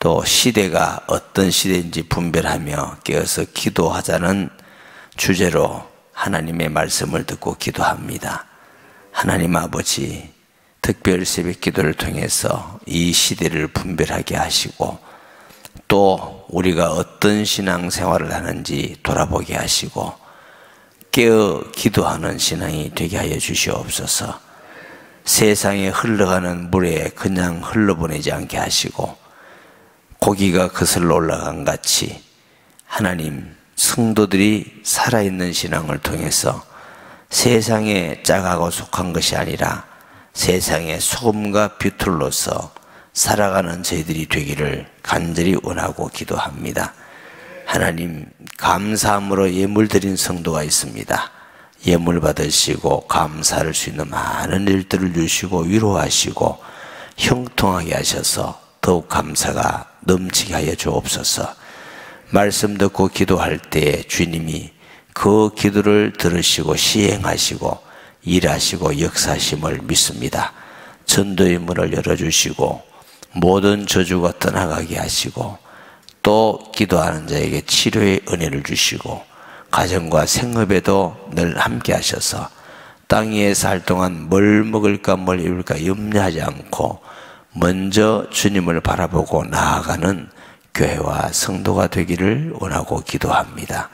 또 시대가 어떤 시대인지 분별하며 깨어서 기도하자는 주제로 하나님의 말씀을 듣고 기도합니다. 하나님 아버지, 특별 새벽 기도를 통해서 이 시대를 분별하게 하시고 또 우리가 어떤 신앙생활을 하는지 돌아보게 하시고 깨어 기도하는 신앙이 되게 하여 주시옵소서. 세상에 흘러가는 물에 그냥 흘러보내지 않게 하시고 고기가 거슬러 올라간 같이 하나님 성도들이 살아있는 신앙을 통해서 세상에 짜가고 속한 것이 아니라 세상의 소금과 뷰틀로서 살아가는 저희들이 되기를 간절히 원하고 기도합니다. 하나님, 감사함으로 예물 드린 성도가 있습니다. 예물 받으시고 감사할 수 있는 많은 일들을 주시고 위로하시고 형통하게 하셔서 더욱 감사가 넘치게 하여 주옵소서. 말씀 듣고 기도할 때 주님이 그 기도를 들으시고 시행하시고 일하시고 역사하심을 믿습니다. 전도의 문을 열어주시고 모든 저주가 떠나가게 하시고 또 기도하는 자에게 치료의 은혜를 주시고 가정과 생업에도 늘 함께 하셔서 땅 위에 살 동안 뭘 먹을까 뭘 입을까 염려하지 않고 먼저 주님을 바라보고 나아가는 교회와 성도가 되기를 원하고 기도합니다.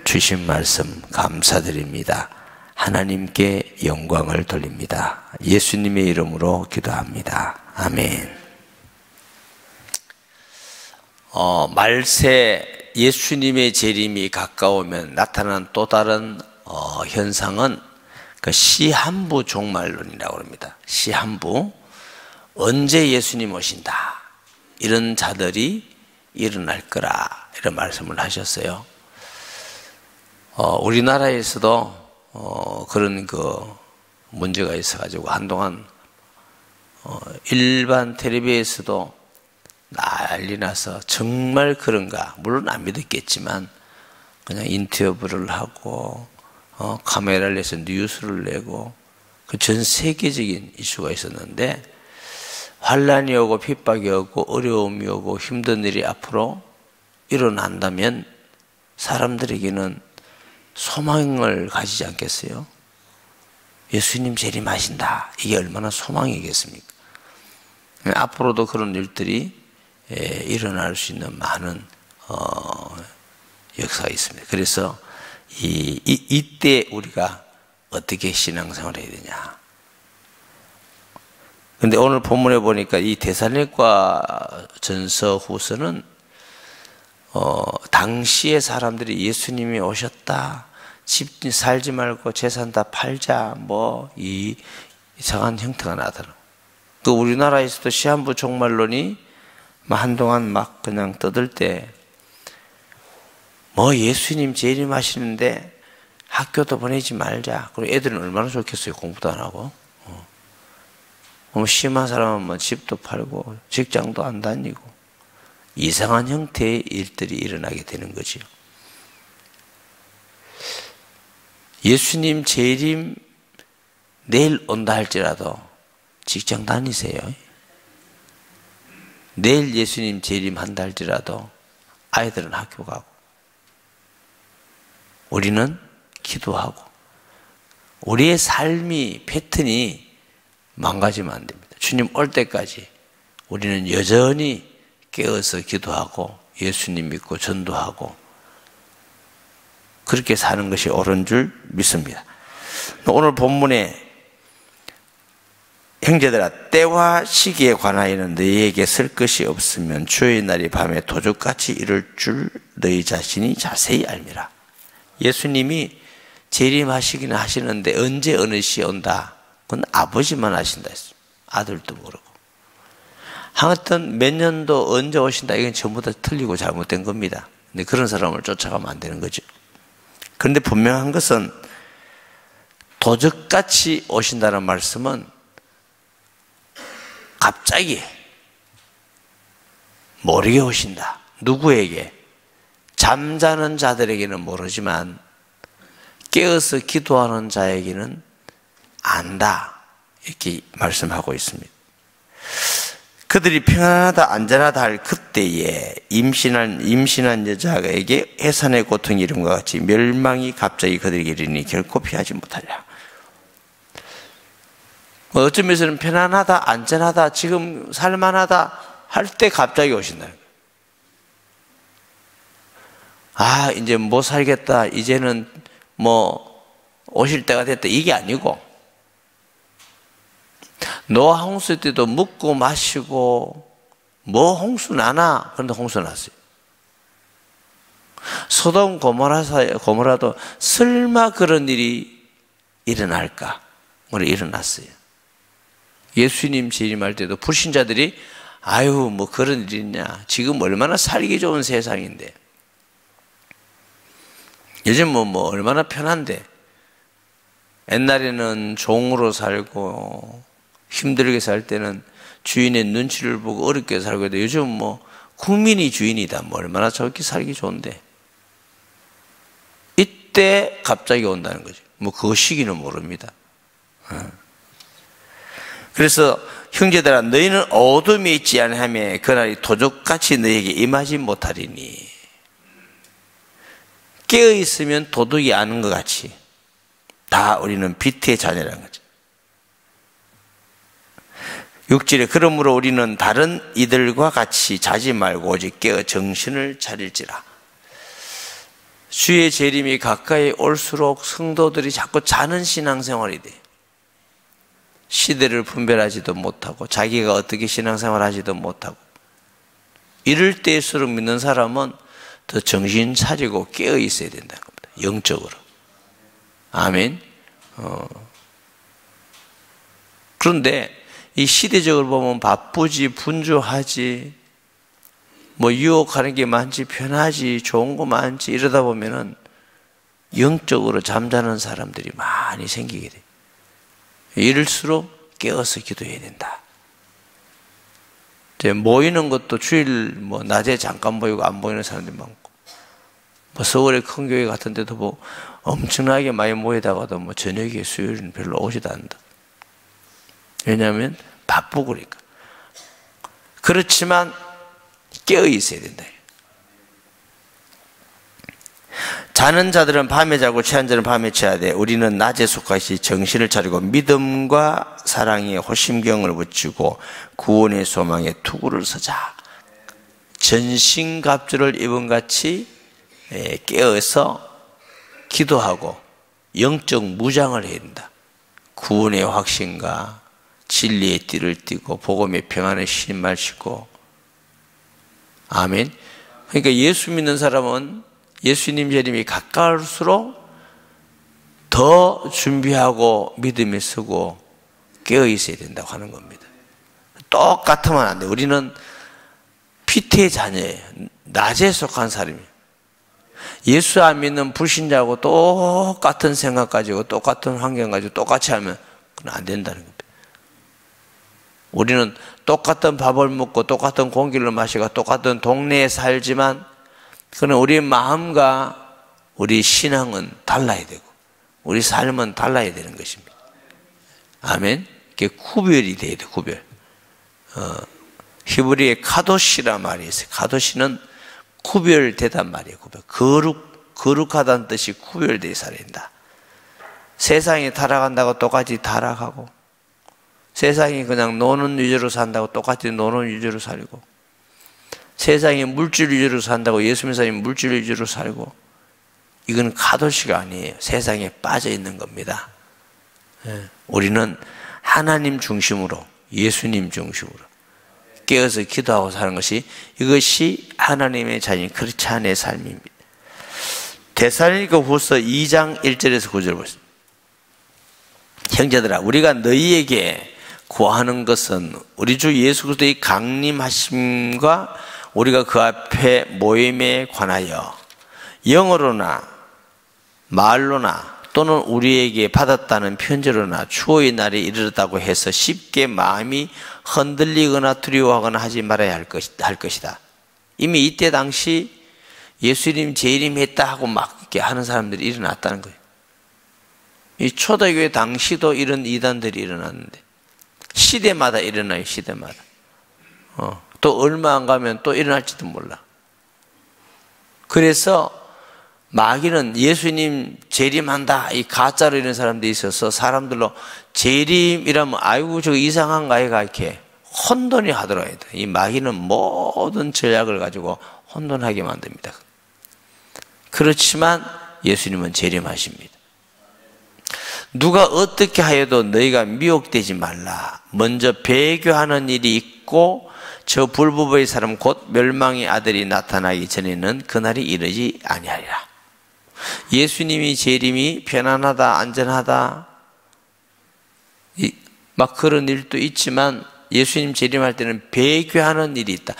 주신 말씀 감사드립니다. 하나님께 영광을 돌립니다. 예수님의 이름으로 기도합니다. 아멘. 말세 예수님의 재림이 가까우면 나타나는 또 다른 현상은 그 시한부 종말론이라고 합니다. 시한부, 언제 예수님 오신다 이런 자들이 일어날 거라 이런 말씀을 하셨어요. 우리나라에서도 그런 문제가 있어가지고 한동안 일반 텔레비에서도 난리 나서 정말 그런가, 물론 안 믿었겠지만 그냥 인터뷰를 하고 카메라를 내서 뉴스를 내고 그 전 세계적인 이슈가 있었는데, 환란이 오고 핍박이 오고 어려움이 오고 힘든 일이 앞으로 일어난다면 사람들에게는 소망을 가지지 않겠어요? 예수님 재림하신다, 이게 얼마나 소망이겠습니까? 앞으로도 그런 일들이 일어날 수 있는 많은 역사가 있습니다. 그래서 이때 우리가 어떻게 신앙생활을 해야 되냐. 근데 오늘 본문에 보니까 이 데살로니가 전서 후서는 당시의 사람들이 예수님이 오셨다, 집 살지 말고 재산 다 팔자, 이 이상한 형태가 나더라고요. 그 우리나라에서도 시한부 종말론이 한동안 그냥 떠들 때 예수님 재림하시는데 학교도 보내지 말자. 그리고 애들은 얼마나 좋겠어요. 공부도 안 하고. 심한 사람은 집도 팔고 직장도 안 다니고 이상한 형태의 일들이 일어나게 되는 거죠. 예수님 재림 내일 온다 할지라도 직장 다니세요. 내일 예수님 재림한다 할지라도 아이들은 학교 가고 우리는 기도하고 우리의 삶이 패턴이 망가지면 안 됩니다. 주님 올 때까지 우리는 여전히 깨어서 기도하고 예수님 믿고 전도하고 그렇게 사는 것이 옳은 줄 믿습니다. 오늘 본문에 형제들아, 때와 시기에 관하여는 너희에게 쓸 것이 없으면 주의 날이 밤에 도적같이 이를 줄 너희 자신이 자세히 알미라. 예수님이 재림하시기는 하시는데 언제 어느 시에 온다, 그건 아버지만 아신다 했어요. 아들도 모르고. 하여튼 몇 년도 언제 오신다, 이건 전부 다 틀리고 잘못된 겁니다. 근데 그런 사람을 쫓아가면 안 되는 거죠. 그런데 분명한 것은 도적같이 오신다는 말씀은 갑자기 모르게 오신다. 누구에게? 잠자는 자들에게는 모르지만 깨어서 기도하는 자에게는 안다. 이렇게 말씀하고 있습니다. 그들이 평안하다 안전하다 할 그때에 임신한 여자에게 해산의 고통이 이름과 같이 멸망이 갑자기 그들에게 이르니 결코 피하지 못하리라. 어떤 면에서는 편안하다 안전하다 지금 살만하다 할 때 갑자기 오신다는 거예요. 아 이제 못 살겠다 이제는 뭐 오실 때가 됐다 이게 아니고 노아 홍수 때도 먹고 마시고 뭐 홍수 나나 그런데 홍수 났어요. 소돔 고모라도 설마 그런 일이 일어날까? 오늘 일어났어요. 예수님 재림할 때도 불신자들이 아유 뭐 그런 일이 있냐 지금 얼마나 살기 좋은 세상인데 요즘 뭐 얼마나 편한데 옛날에는 종으로 살고 힘들게 살 때는 주인의 눈치를 보고 어렵게 살고 있는데 요즘 뭐 국민이 주인이다 뭐 얼마나 저렇게 살기 좋은데 이때 갑자기 온다는 거죠. 뭐 그 시기는 모릅니다. 그래서 형제들아 너희는 어둠에 있지 아니하며 그날이 도적같이 너희에게 임하지 못하리니 깨어있으면 도둑이 아는 것 같이 다 우리는 빛의 자녀라는 거죠. 6절에 그러므로 우리는 다른 이들과 같이 자지 말고 오직 깨어 정신을 차릴지라. 주의 재림이 가까이 올수록 성도들이 자꾸 자는 신앙생활이 돼. 시대를 분별하지도 못하고 자기가 어떻게 신앙생활 하지도 못하고 이럴 때일수록 믿는 사람은 더 정신 차리고 깨어 있어야 된다는 겁니다. 영적으로. 아멘. 그런데 이 시대적으로 보면 바쁘지 분주하지 뭐 유혹하는 게 많지 편하지 좋은 거 많지 이러다 보면은 영적으로 잠자는 사람들이 많이 생기게 돼. 이럴수록 깨어서 기도해야 된다. 이제 모이는 것도 주일 뭐 낮에 잠깐 모이고 안 모이는 사람들이 많고 뭐 서울의 큰 교회 같은 데도 뭐 엄청나게 많이 모이다가도 뭐 저녁에 수요일은 별로 오지도 않는다. 왜냐하면 바쁘고 그러니까. 그렇지만 깨어 있어야 된다. 자는 자들은 밤에 자고 취한 자는 밤에 취해야 돼. 우리는 낮에 속하시 정신을 차리고 믿음과 사랑에 호심경을 붙이고 구원의 소망에 투구를 서자. 전신갑주를 입은 같이 깨어서 기도하고 영적 무장을 해야 된다. 구원의 확신과 진리의 띠를 띠고 복음의 평안의 신발 신고. 아멘. 그러니까 예수 믿는 사람은 예수님 재림이 가까울수록 더 준비하고 믿음에 서고 깨어 있어야 된다고 하는 겁니다. 똑같으면 안 돼. 우리는 피태의 자녀예요. 낮에 속한 사람이에요. 예수 안 믿는 불신자하고 똑같은 생각 가지고 똑같은 환경 가지고 똑같이 하면 그건 안 된다는 겁니다. 우리는 똑같은 밥을 먹고 똑같은 공기를 마시고 똑같은 동네에 살지만 그는 우리의 마음과 우리 신앙은 달라야 되고 우리 삶은 달라야 되는 것입니다. 아멘. 이게 구별이 돼야 돼. 구별. 히브리의 카도시란 말이 있어요. 카도시는 구별되단 말이에요. 구별. 거룩하다는 뜻이 구별되어 살아야 된다. 세상에 타락한다고 똑같이 타락하고 세상이 그냥 노는 위주로 산다고 똑같이 노는 위주로 살고 세상이 물질 위주로 산다고 예수 믿는 사람이 물질 위주로 살고 이건 카도시가 아니에요. 세상에 빠져 있는 겁니다. 우리는 하나님 중심으로 예수님 중심으로 깨어서 기도하고 사는 것이 이것이 하나님의 자녀인 크리스찬의 삶입니다. 데살로니가 후서 2장 1절에서 9절 보십시오. 형제들아 우리가 너희에게 구하는 것은 우리 주 예수 그리스도의 강림하심과 우리가 그 앞에 모임에 관하여 영어로나 말로나 또는 우리에게 받았다는 편지로나 추호의 날이 이르렀다고 해서 쉽게 마음이 흔들리거나 두려워하거나 하지 말아야 할 것이다. 이미 이때 당시 예수님 재림했다 하고 막 이렇게 하는 사람들이 일어났다는 거예요. 이 초대교회 당시도 이런 이단들이 일어났는데 시대마다 일어나요. 시대마다. 또 얼마 안 가면 또 일어날지도 몰라. 그래서 마귀는 예수님 재림한다, 이 가짜로 이런 사람들이 있어서 사람들로 재림이라면 아이고 저 이상한 아이가 이렇게 혼돈이 하더라고요. 이 마귀는 모든 전략을 가지고 혼돈하게 만듭니다. 그렇지만 예수님은 재림하십니다. 누가 어떻게 하여도 너희가 미혹되지 말라. 먼저 배교하는 일이 있고 저 불법의 사람 곧 멸망의 아들이 나타나기 전에는 그날이 이르지 아니하리라. 예수님이 재림이 편안하다, 안전하다, 막 그런 일도 있지만 예수님 재림할 때는 배교하는 일이 있다.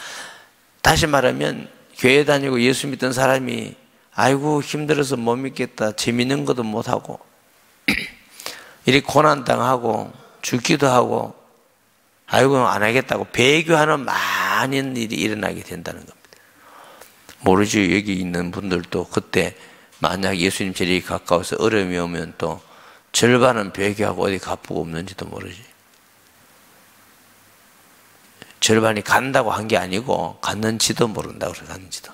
다시 말하면 교회 다니고 예수 믿던 사람이 아이고 힘들어서 못 믿겠다, 재밌는 것도 못하고 이렇게 고난당하고 죽기도 하고 아이고 안 하겠다고 배교하는 많은 일이 일어나게 된다는 겁니다. 모르지, 여기 있는 분들도 그때 만약 예수님 재림이 가까워서 어려움이 오면 또 절반은 배교하고 어디 가쁘고 없는지도 모르지. 절반이 간다고 한 게 아니고 갔는지도 모른다고 그래. 갔는지도.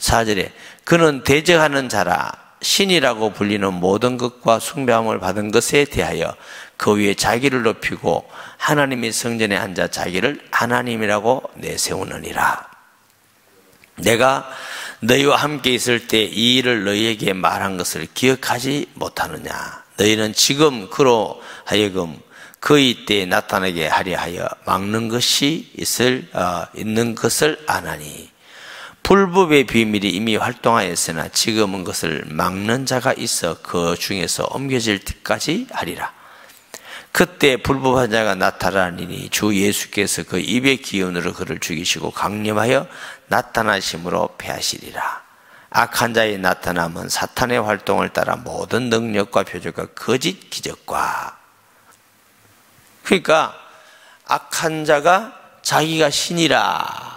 4절에 그는 대적하는 자라 신이라고 불리는 모든 것과 숭배함을 받은 것에 대하여 그 위에 자기를 높이고 하나님의 성전에 앉아 자기를 하나님이라고 내세우느니라. 내가 너희와 함께 있을 때 이 일을 너희에게 말한 것을 기억하지 못하느냐. 너희는 지금 그로 하여금 그의 때에 나타나게 하려 하여 막는 것이 있는 것을 아나니 불법의 비밀이 이미 활동하였으나 지금은 그것을 막는 자가 있어 그 중에서 옮겨질 때까지 하리라. 그때 불법한 자가 나타나리니 주 예수께서 그 입의 기운으로 그를 죽이시고 강림하여 나타나심으로 패하시리라. 악한 자의 나타남은 사탄의 활동을 따라 모든 능력과 표적과 거짓 기적과, 그러니까 악한 자가 자기가 신이라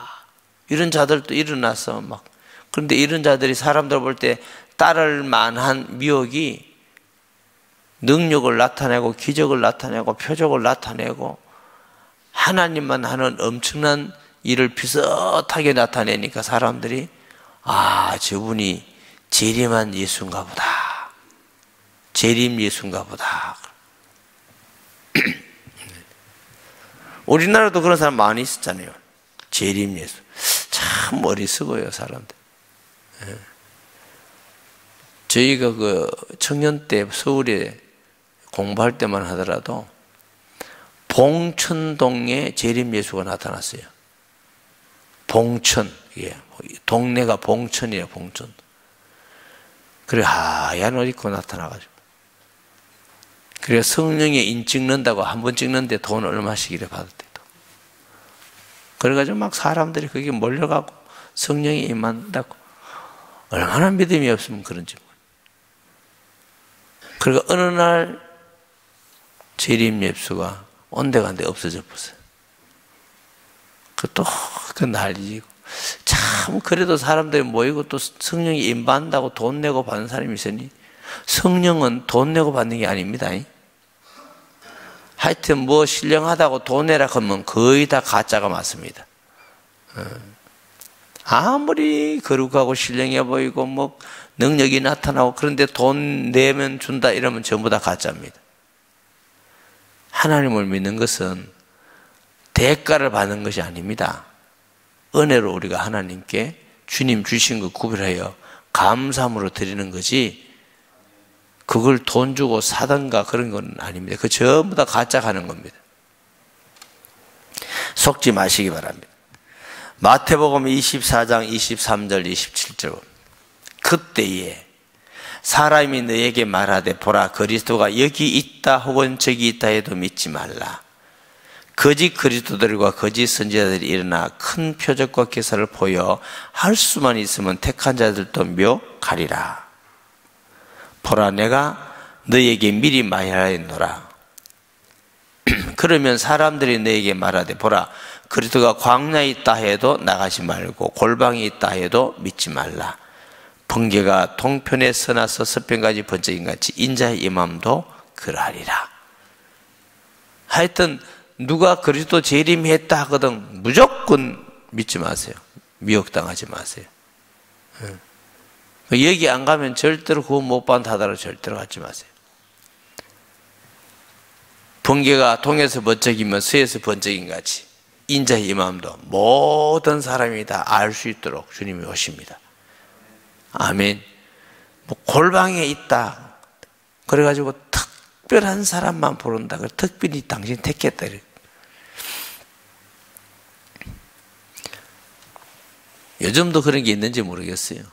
이런 자들도 일어나서 막, 그런데 이런 자들이 사람들 볼 때 따를 만한 미혹이 능력을 나타내고 기적을 나타내고 표적을 나타내고 하나님만 하는 엄청난 일을 비슷하게 나타내니까 사람들이 아, 저분이 재림한 예수인가 보다, 재림 예수인가 보다. 우리나라도 그런 사람 많이 있었잖아요. 재림 예수. 참 어리석어요, 사람들. 저희가 그 청년 때 서울에 공부할 때만 하더라도 봉천동에 재림 예수가 나타났어요. 봉천, 예, 동네가 봉천이에요, 봉천. 그래 하얀 옷 입고 나타나가지고, 그래 성령에 인 찍는다고 한 번 찍는데 돈 얼마씩 이래 받았대. 그래가지고 막 사람들이 거기 몰려가고 성령이 임한다고. 얼마나 믿음이 없으면 그런지. 그리고 어느 날 재림 예수가 온데간데 없어져 버렸어요. 또 그 난리고. 참 그래도 사람들이 모이고 또 성령이 임받는다고 돈 내고 받는 사람이 있으니 성령은 돈 내고 받는 게 아닙니다. 하여튼 뭐 신령하다고 돈 내라 하면 거의 다 가짜가 맞습니다. 아무리 거룩하고 신령해 보이고 뭐 능력이 나타나고 그런데 돈 내면 준다 이러면 전부 다 가짜입니다. 하나님을 믿는 것은 대가를 받는 것이 아닙니다. 은혜로 우리가 하나님께 주님 주신 것 구별하여 감사함으로 드리는 거지, 그걸 돈 주고 사든가 그런 건 아닙니다. 그 전부 다 가짜 가는 겁니다. 속지 마시기 바랍니다. 마태복음 24장 23절 27절. 그때에 사람이 너에게 말하되 보라 그리스도가 여기 있다 혹은 저기 있다 해도 믿지 말라. 거짓 그리스도들과 거짓 선지자들이 일어나 큰 표적과 기사를 보여 할 수만 있으면 택한 자들도 묘가리라. 보라 내가 너에게 미리 말하였노라. 그러면 사람들이 너에게 말하되 보라 그리스도가 광야에 있다 해도 나가지 말고 골방에 있다 해도 믿지 말라. 번개가 동편에 서나서 서편까지 번쩍인 같이 인자의 임함도 그러하리라. 하여튼 누가 그리스도 재림했다 하거든 무조건 믿지 마세요. 미혹당하지 마세요. 여기 안 가면 절대로 구원 못 받는다 하더라도 절대로 가지 마세요. 번개가 동에서 번쩍이면 서에서 번쩍인 같이 인자의 임함도 모든 사람이 다 알 수 있도록 주님이 오십니다. 아멘. 뭐 골방에 있다 그래가지고 특별한 사람만 부른다. 특별히 당신 택했다. 요즘도 그런 게 있는지 모르겠어요.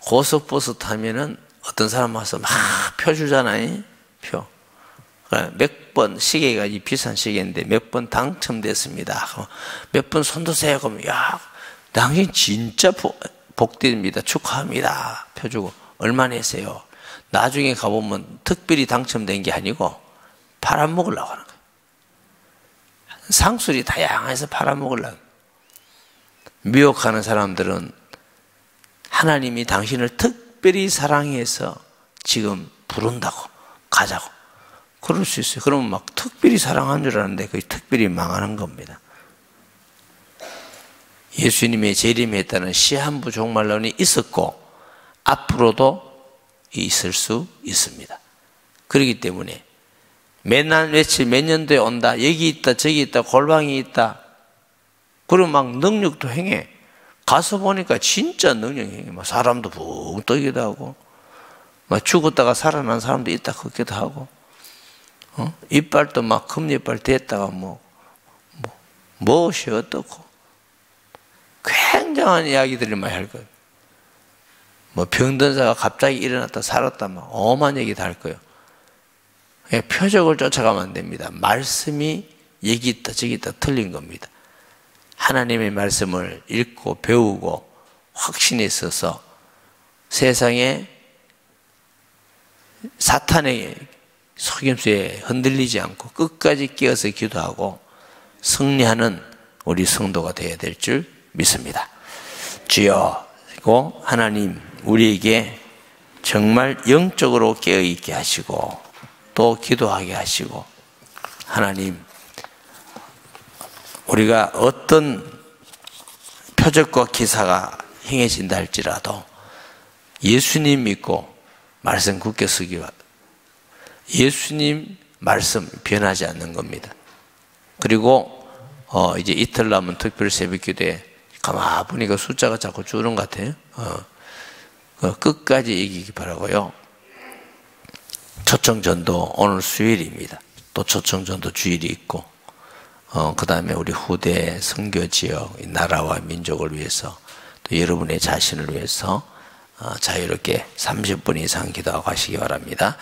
고속버스 타면은 어떤 사람 와서 막 표 주잖아요. 표. 몇 번, 시계가 이 비싼 시계인데 몇 번 당첨됐습니다. 몇 번 손드세요. 그러면, 야, 당신 진짜 복됩니다. 축하합니다. 표 주고. 얼마 내세요? 나중에 가보면 특별히 당첨된 게 아니고 팔아먹으려고 하는 거예요. 상술이 다양해서 팔아먹으려고. 미혹하는 사람들은 하나님이 당신을 특별히 사랑해서 지금 부른다고 가자고 그럴 수 있어요. 그러면 막 특별히 사랑한 줄 아는데 그게 특별히 망하는 겁니다. 예수님의 재림했다는 시한부 종말론이 있었고 앞으로도 있을 수 있습니다. 그렇기 때문에 몇날 며칠 몇 년도에 온다, 여기 있다 저기 있다 골방이 있다 그리고 막 능력도 행해. 가서 보니까 진짜 능력 행해. 막 사람도 붕 떠기도 하고 막 죽었다가 살아난 사람도 있다 그기도 하고 이빨도 막 금이빨 됐다가 무엇이 어떻고 굉장한 이야기들을 많이 할 거예요. 뭐 병든 자가 갑자기 일어났다 살았다 막 엄한 얘기 다 할 거예요. 표적을 쫓아가면 안 됩니다. 말씀이 여기 있다 저기 있다 틀린 겁니다. 하나님의 말씀을 읽고 배우고 확신에 있어서 세상에 사탄의 속임수에 흔들리지 않고 끝까지 끼어서 기도하고 승리하는 우리 성도가 되어야 될 줄 믿습니다. 주여, 그리고 하나님 우리에게 정말 영적으로 깨어있게 하시고 또 기도하게 하시고 하나님 우리가 어떤 표적과 기사가 행해진다 할지라도 예수님 믿고 말씀 굳게 쓰기와 예수님 말씀 변하지 않는 겁니다. 그리고 이제 이틀 남은 특별 새벽 기도에 가만 보니까 숫자가 자꾸 줄은 것 같아요. 끝까지 이기기 바라고요. 초청전도 오늘 수요일입니다. 또 초청전도 주일이 있고 그 다음에 우리 후대 선교 지역 나라와 민족을 위해서 또 여러분의 자신을 위해서 자유롭게 30분 이상 기도하고 하시기 바랍니다.